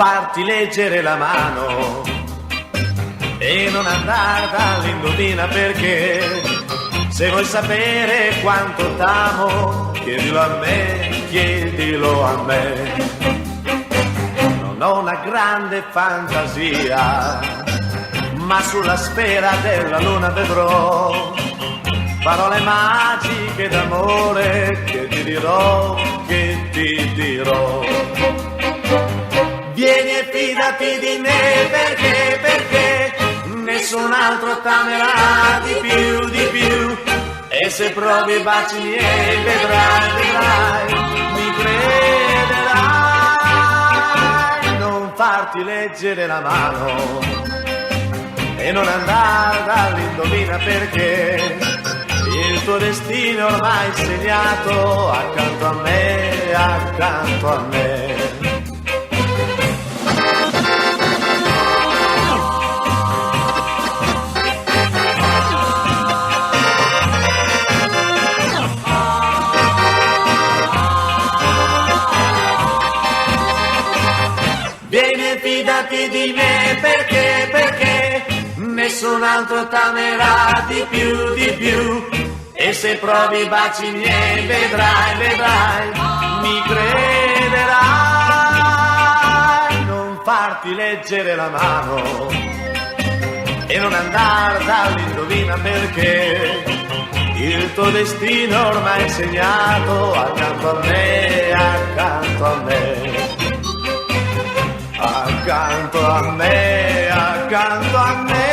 farti leggere la mano e non andare dall'indovina perché. Se vuoi sapere quanto t'amo, chiedilo a me, chiedilo a me. Non ho una grande fantasia, ma sulla sfera della luna vedrò parole magiche d'amore che ti dirò, che ti dirò. Vieni e fidati di me perché nessun altro t'amerà di più, di più. E se provi i baci miei vedrai, mi crederai. Non farti leggere la mano e non andare dall'indovina perché il tuo destino ormai segnato accanto a me, accanto a me. Fidati di me perché nessun altro t'amerà di più, di più. E se provi i baci miei vedrai, mi crederai. Non farti leggere la mano e non andare dall'indovina perché il tuo destino ormai è segnato accanto a me, accanto a me. Accanto a me, accanto a me.